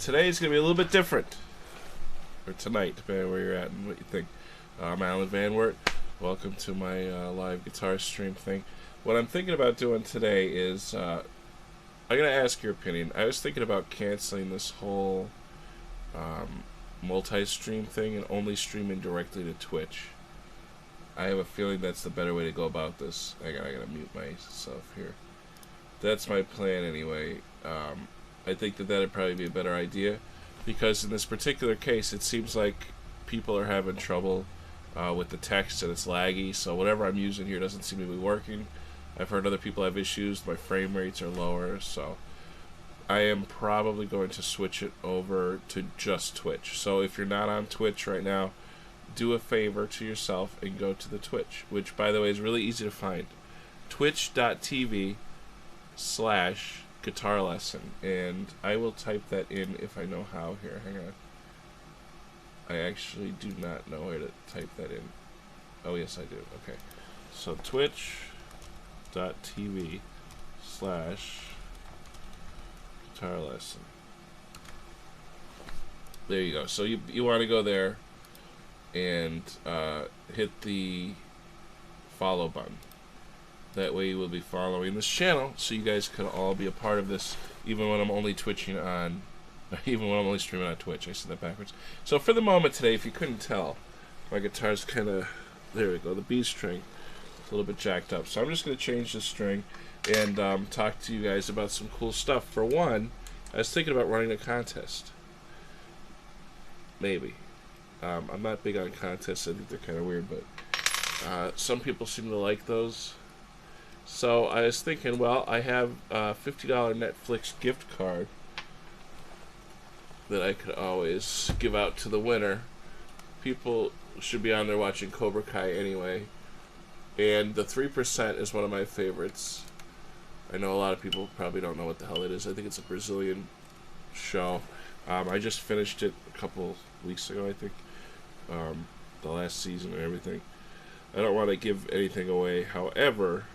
today's going to be a little bit different. Or tonight, depending on where you're at and what you think. I'm Alan Van Wert. Welcome to my live guitar stream thing. What I'm thinking about doing today is, I'm going to ask your opinion. I was thinking about canceling this whole multi-stream thing and only streaming directly to Twitch. I have a feeling that's the better way to go about this. I gotta mute myself here. That's my plan anyway. I think that that'd probably be a better idea, because in this particular case, it seems like people are having trouble with the text and it's laggy. So whatever I'm using here doesn't seem to be working. I've heard other people have issues. My frame rates are lower, so I am probably going to switch it over to just Twitch. So if you're not on Twitch right now, do a favor to yourself and go to the Twitch, which, by the way, is really easy to find. Twitch.tv/guitar lesson. And I will type that in if I know how here. Hang on. I actually do not know where to type that in. Oh, yes, I do. Okay. So twitch.tv/guitar lesson. There you go. So you want to go there and hit the follow button. That way you will be following this channel, so you guys can all be a part of this, even when I'm only twitching on, even when I'm only streaming on Twitch. I said that backwards. So for the moment today, if you couldn't tell, my guitar's kind of, there we go, the B string, a little bit jacked up. So I'm just going to change the string and talk to you guys about some cool stuff. For one, I was thinking about running a contest. Maybe. I'm not big on contests. I think they're kind of weird, but some people seem to like those. So I was thinking, well, I have a $50 Netflix gift card that I could always give out to the winner. People should be on there watching Cobra Kai anyway. And the 3% is one of my favorites. I know a lot of people probably don't know what the hell it is. I think it's a Brazilian show. I just finished it a couple weeks ago, I think. The last season and everything. I don't want to give anything away. However,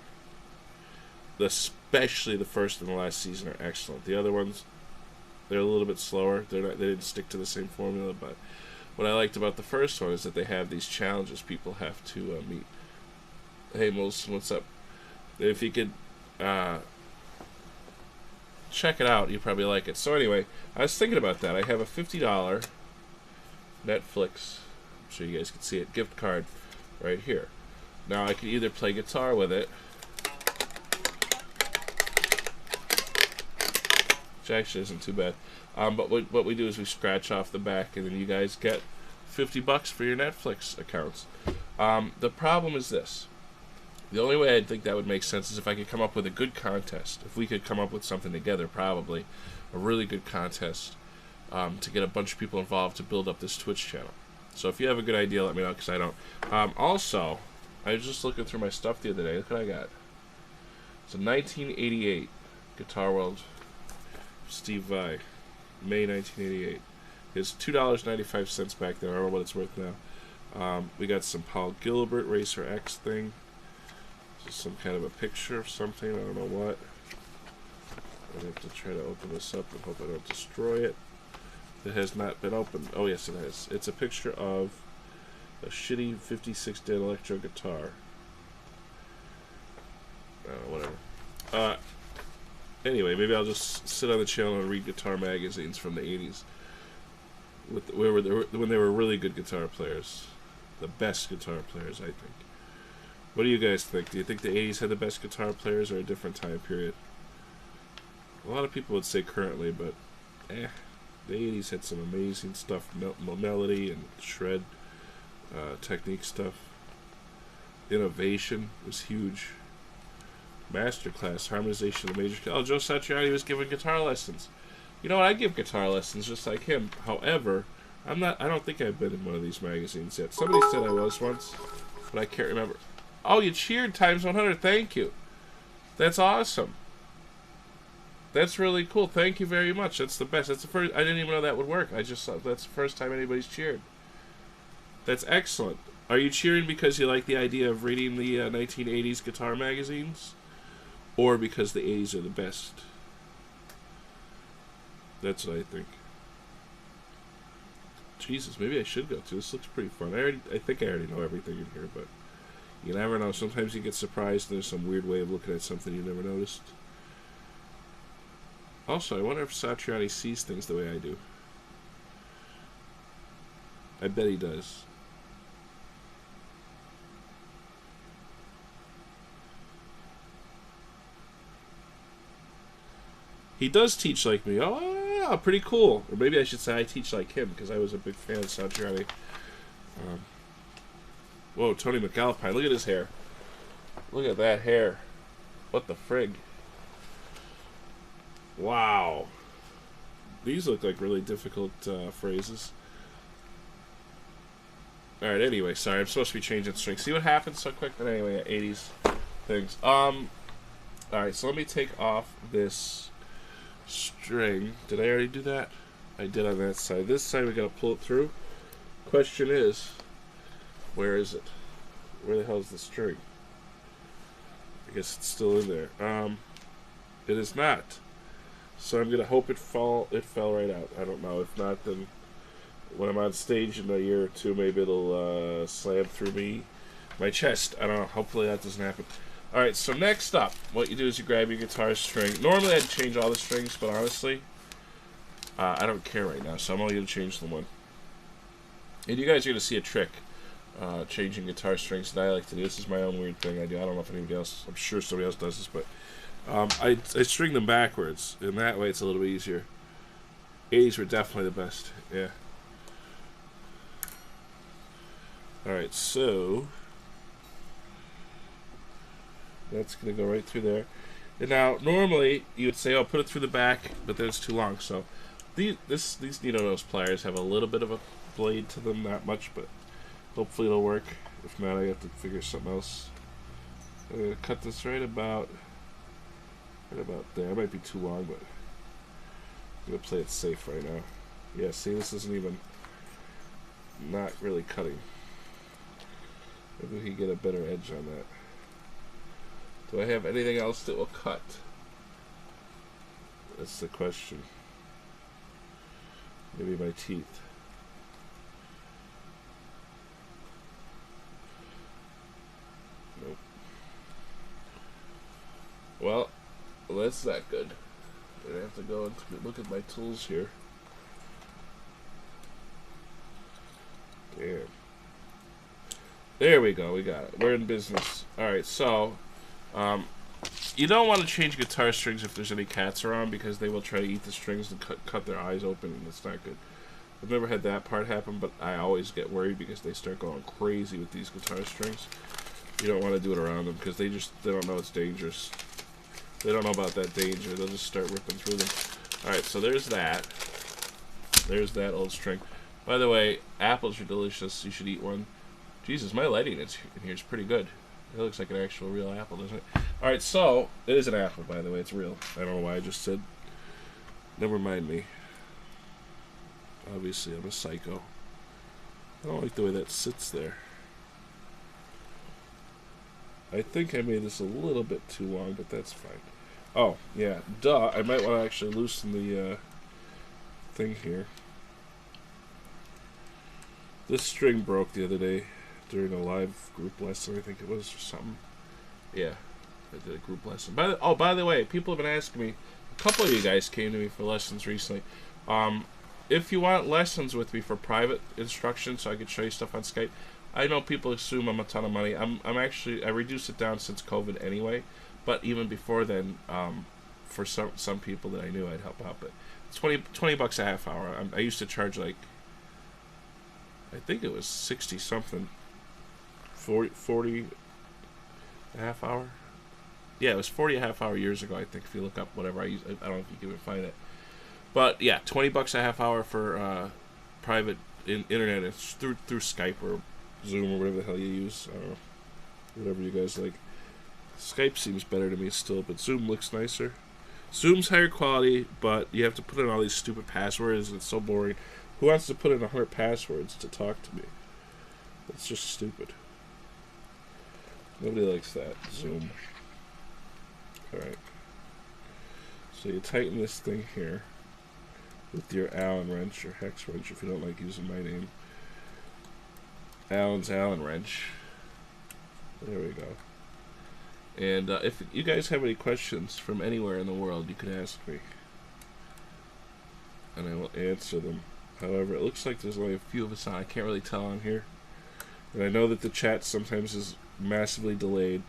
especially the first and the last season are excellent. The other ones, they're a little bit slower. They didn't stick to the same formula, but what I liked about the first one is that they have these challenges people have to meet. Hey, Molson, what's up? If you could check it out, you probably like it. So anyway, I was thinking about that. I have a $50 Netflix, so you guys can see it, gift card right here. Now I could either play guitar with it, which actually isn't too bad, but what we do is we scratch off the back, and then you guys get $50 for your Netflix accounts. The problem is this. The only way I think that would make sense is if I could come up with a good contest. If we could come up with something together, probably a really good contest to get a bunch of people involved to build up this Twitch channel. So if you have a good idea, let me know, because I don't. Also, I was just looking through my stuff the other day. Look what I got. It's a 1988 Guitar World Steve Vai, May 1988. It's $2.95 back there. I don't know what it's worth now. We got some Paul Gilbert Racer X thing. This is some kind of a picture of something. I don't know what. I have to try to open this up and hope I don't destroy it. It has not been opened. Oh, yes, it has. It's a picture of a shitty 56 Den electro guitar. Whatever. Anyway, maybe I'll just sit on the channel and read guitar magazines from the 80s. When they were really good guitar players. The best guitar players, I think. What do you guys think? Do you think the 80s had the best guitar players, or a different time period? A lot of people would say currently, but the 80s had some amazing stuff, melody and shred technique stuff. Innovation was huge. Masterclass, harmonization of the major. Oh, Joe Satriani was giving guitar lessons. You know what? I give guitar lessons just like him. However, I don't think I've been in one of these magazines yet. Somebody said I was once, but I can't remember. Oh, you cheered times 100. Thank you. That's awesome. That's really cool. Thank you very much. That's the best. That's the first. I didn't even know that would work. I just thought that's the first time anybody's cheered. That's excellent. Are you cheering because you like the idea of reading the 1980s guitar magazines? Or because the 80s are the best? That's what I think. Jesus, maybe I should go to. This looks pretty fun. I think I already know everything in here, but you never know. Sometimes you get surprised and there's some weird way of looking at something you never noticed. Also, I wonder if Satriani sees things the way I do. I bet he does. He does teach like me. Oh, yeah, pretty cool. Or maybe I should say I teach like him, because I was a big fan of Satriani. Whoa, Tony McAlpine. Look at his hair. Look at that hair. What the frig? Wow. These look like really difficult phrases. Alright, anyway, sorry. I'm supposed to be changing strings. See what happens so quick? But anyway, 80s things. Alright, so let me take off this string. Did I already do that? I did on that side. This side we gotta pull it through. Question is, where is it? Where the hell is the string? I guess it's still in there. It is not. So I'm gonna hope it fell right out. I don't know. If not, then when I'm on stage in a year or two, maybe it'll slam through my chest. I don't know. Hopefully that doesn't happen. Alright, so next up, what you do is you grab your guitar string. Normally I'd change all the strings, but honestly, I don't care right now, so I'm only going to change the one. And you guys are going to see a trick changing guitar strings that I like to do. This is my own weird thing I do. I don't know if anybody else, I'm sure somebody else does this, but I string them backwards, and that way it's a little bit easier. 80s were definitely the best, yeah. Alright, so that's going to go right through there. And now, normally, you would say, oh, put it through the back, but then it's too long. So, these Nino Nose pliers have a little bit of a blade to them, not much, but hopefully it'll work. If not, I have to figure something else. I'm going to cut this right about there. It might be too long, but I'm going to play it safe right now. Yeah, see, this isn't even not really cutting. Maybe we can get a better edge on that. Do I have anything else that will cut? That's the question. Maybe my teeth. Nope. Well, that's not good. I have to go and look at my tools here. Damn. There we go. We got it. We're in business. Alright, so you don't want to change guitar strings if there's any cats around, because they will try to eat the strings and cut their eyes open, and it's not good. I've never had that part happen, but I always get worried because they start going crazy with these guitar strings. You don't want to do it around them, because they don't know it's dangerous. They don't know about that danger. They'll just start ripping through them. Alright, so there's that. There's that old string. By the way, apples are delicious. You should eat one. Jesus, my lighting in here is pretty good. It looks like an actual real apple, doesn't it? Alright, so, it is an apple, by the way. It's real. I don't know why I just said. Never mind me. Obviously, I'm a psycho. I don't like the way that sits there. I think I made this a little bit too long, but that's fine. Oh, yeah. Duh. I might want to actually loosen the thing here. This string broke the other day during a live group lesson, I think it was, or something. Yeah, I did a group lesson. By the way, people have been asking me, a couple of you guys came to me for lessons recently. If you want lessons with me for private instruction so I could show you stuff on Skype, I know people assume I'm a ton of money. I reduced it down since COVID anyway, but even before then, for some people that I knew, I'd help out. But it's $20 a half hour. I used to charge like, I think it was 60 something. 40 a half hour. Yeah, it was 40 a half hour years ago, I think, if you look up whatever I use. I don't know if you can even find it. But yeah, $20 a half hour for private internet. It's through Skype or Zoom or whatever the hell you use. I don't know. Whatever you guys like. Skype seems better to me still, but Zoom looks nicer. Zoom's higher quality, but you have to put in all these stupid passwords. It's so boring. Who wants to put in 100 passwords to talk to me? That's just stupid. Nobody likes that. Zoom. Alright. So you tighten this thing here. with your Allen wrench or hex wrench if you don't like using my name. Allen's Allen wrench. There we go. And if you guys have any questions from anywhere in the world, you can ask me, and I will answer them. However, it looks like there's only a few of us on. I can't really tell on here. And I know that the chat sometimes is massively delayed.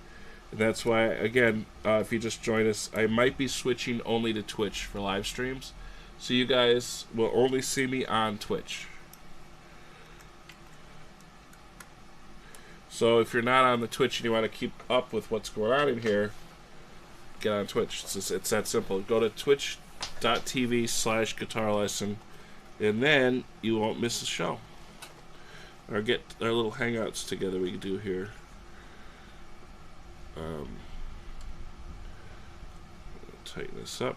And that's why, again, if you just join us, I might be switching only to Twitch for live streams. So you guys will only see me on Twitch. So if you're not on the Twitch and you want to keep up with what's going on in here, get on Twitch. It's that simple. Go to twitch.tv/guitar lesson. And then you won't miss a show. Or get our little hangouts together we do here. Tighten this up.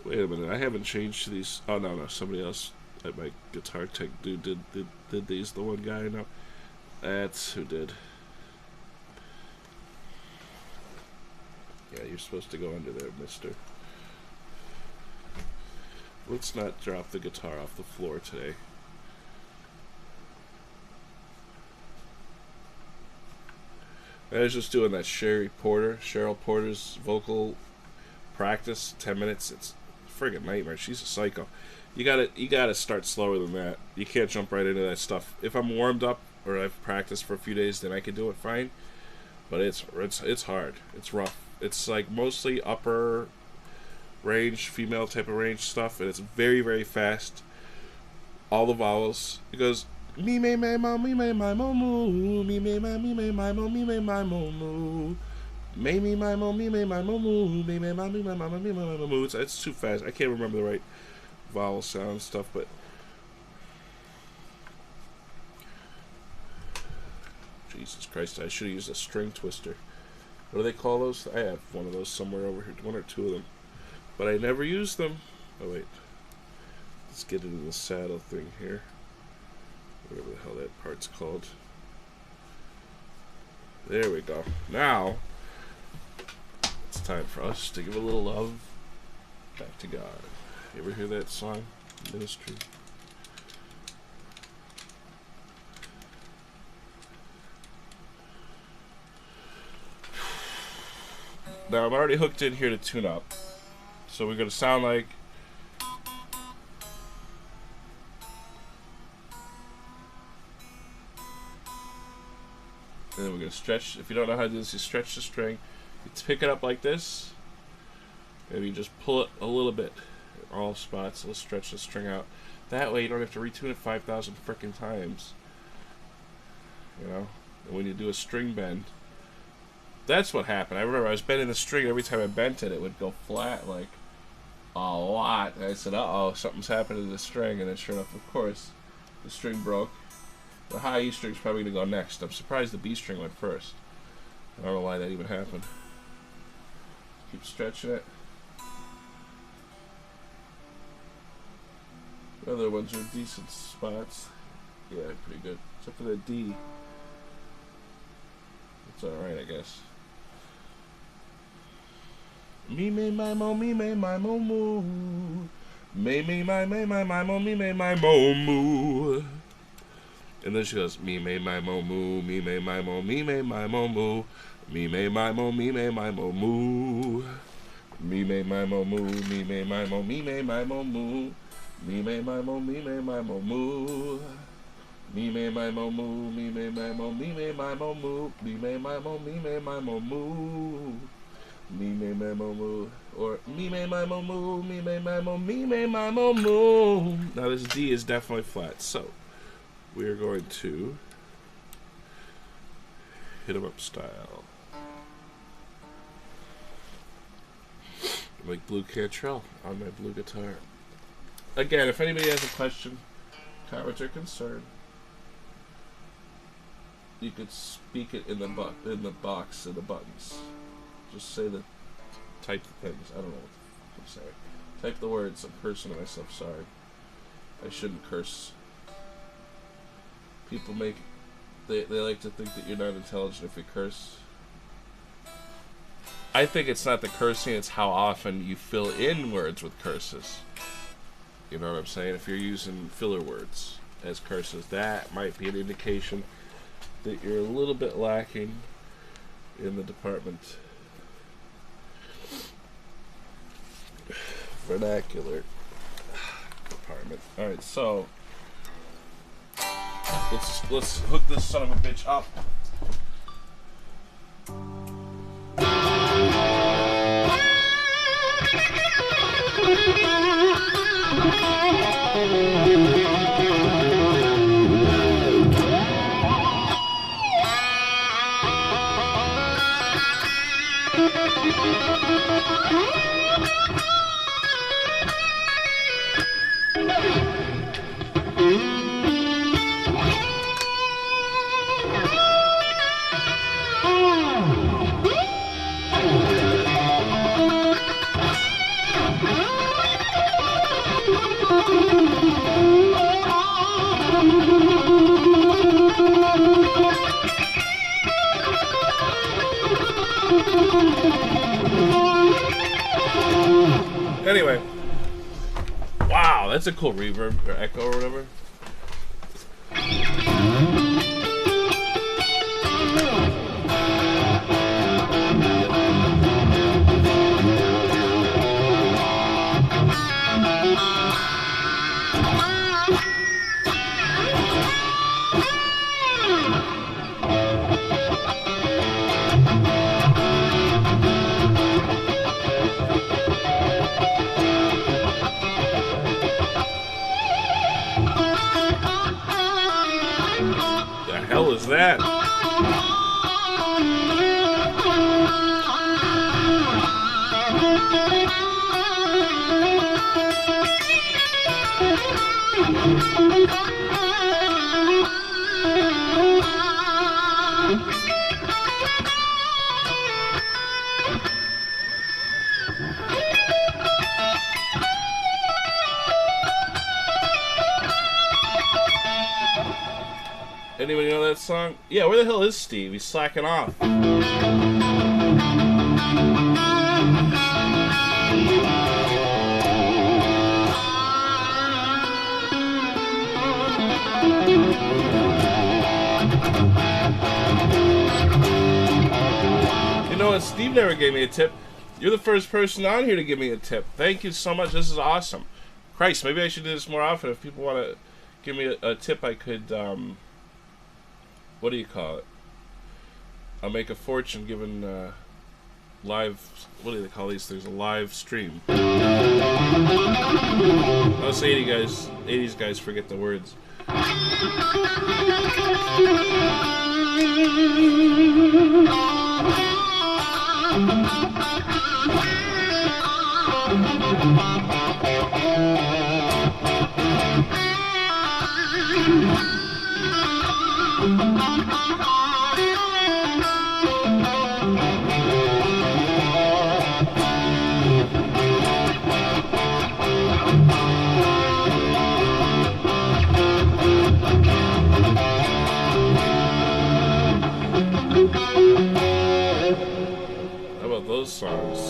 Wait a minute, I haven't changed to these. Oh no, somebody else at my guitar tech dude did these. The one guy I know. That's who did. Yeah, you're supposed to go under there, mister. Let's not drop the guitar off the floor today. I was just doing that Cheryl Porter's vocal practice, 10 minutes. It's a friggin' nightmare. She's a psycho. You gotta start slower than that. You can't jump right into that stuff. If I'm warmed up or I've practiced for a few days, then I can do it fine. But it's hard. It's rough. It's like mostly upper range, female type of range stuff, and it's very, very fast. All the vowels. It goes me me my mo me me my mo moo me me my mo me me my mo moo me me my mo me me my mo moo me me my mo me my mo moo. It's too fast. I can't remember the right vowel sound stuff, but Jesus Christ, I should have used a string twister. What do they call those? I have one of those somewhere over here, one or two of them. But I never use them. Oh, wait. Let's get into the saddle thing here. Whatever the hell that part's called. There we go. Now, it's time for us to give a little love back to God. You ever hear that song? Ministry. Now, I'm already hooked in here to tune up. So we're going to sound like... And then we're going to stretch. If you don't know how to do this, you stretch the string. You pick it up like this. And you just pull it a little bit. In all spots. Let's stretch the string out. That way you don't have to retune it 5,000 frickin' times. You know? And when you do a string bend... That's what happened. I remember I was bending the string, and every time I bent it, it would go flat, like, a lot. And I said, uh-oh, something's happened to the string. And then sure enough, of course, the string broke. The high E string's probably going to go next. I'm surprised the B string went first. I don't know why that even happened. Keep stretching it. The other ones are decent spots. Yeah, pretty good. Except for the D. It's alright, I guess. Me me my mo me me my mo moo. Me me my mo me me my mo moo. And then she goes me me my mo moo me me my mo me me my mo moo me me my mo me me my mo moo me me my mo moo me me my mo me me my mo moo me me my mo me me my mo moo me me my mo moo me me my mo me me my mo moo me me my mo me me my mo moo me me my mo moo or me me my mo moo me me my mo me me my mo moo. Now this D is definitely flat, so we are going to hit 'em up style like Blue Cantrell on my blue guitar. Again, if anybody has a question, comment, or concern, you could speak it in the box in the buttons. Just say type the things. I don't know what I'm saying. Type the words. I'm cursing to myself. Sorry. I shouldn't curse. People they like to think that you're not intelligent if you curse. I think it's not the cursing, it's how often you fill in words with curses. You know what I'm saying? If you're using filler words as curses, that might be an indication that you're a little bit lacking in the department. Vernacular department. Alright, so let's hook this son of a bitch up. Anyway, wow, that's a cool reverb or echo or whatever. The hell is that? Anybody know that song? Yeah, where the hell is Steve? He's slacking off. You know what? Steve never gave me a tip. You're the first person on here to give me a tip. Thank you so much. This is awesome. Christ, maybe I should do this more often. If people want to give me a tip, I could... what do you call it? I'll make a fortune giving live... What do they call these things? A live stream. Us 80s guys forget the words. How about those songs?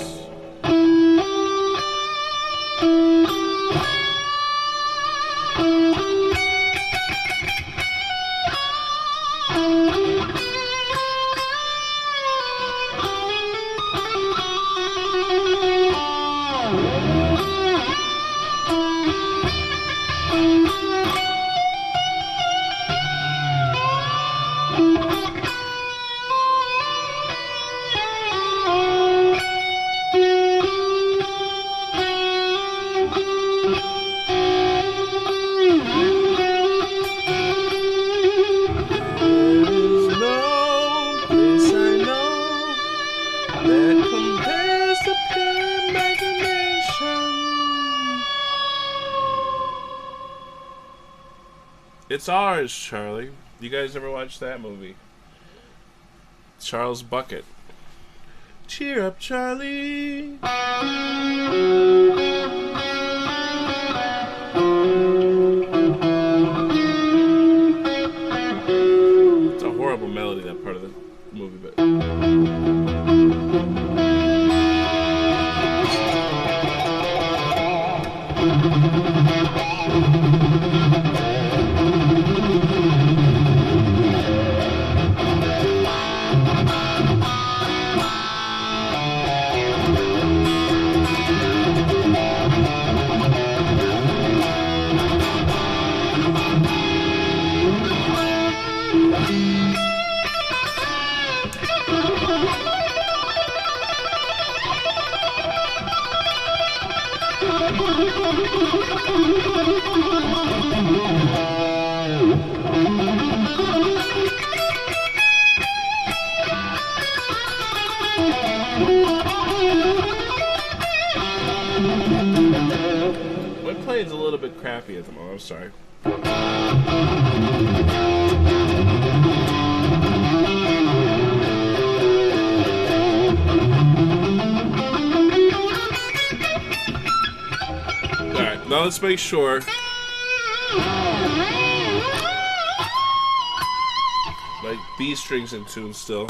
It's Ours, Charlie. You guys ever watch that movie? Charles Bucket. Cheer up, Charlie. It's a horrible melody, that part of the movie, but... My playing's a little bit crappy at the moment. I'm sorry. Alright, now let's make sure. Like B strings in tune still.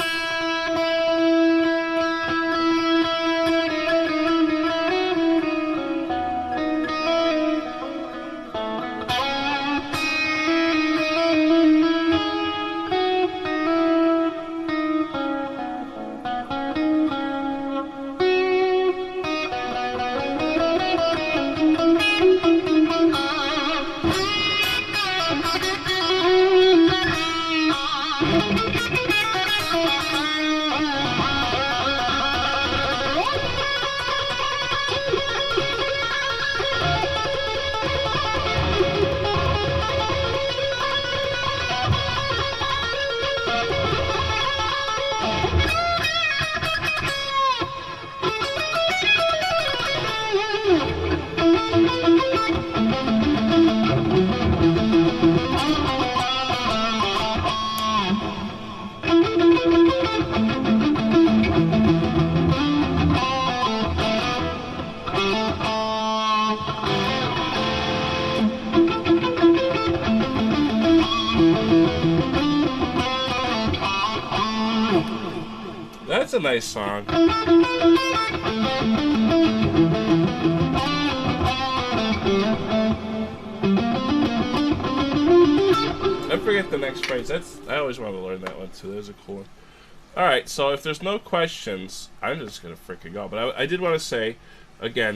That's a nice song. I forget the next phrase. I always want to learn that one too. There's a cool one. Alright, so if there's no questions, I'm just going to freaking go. But I did want to say, again,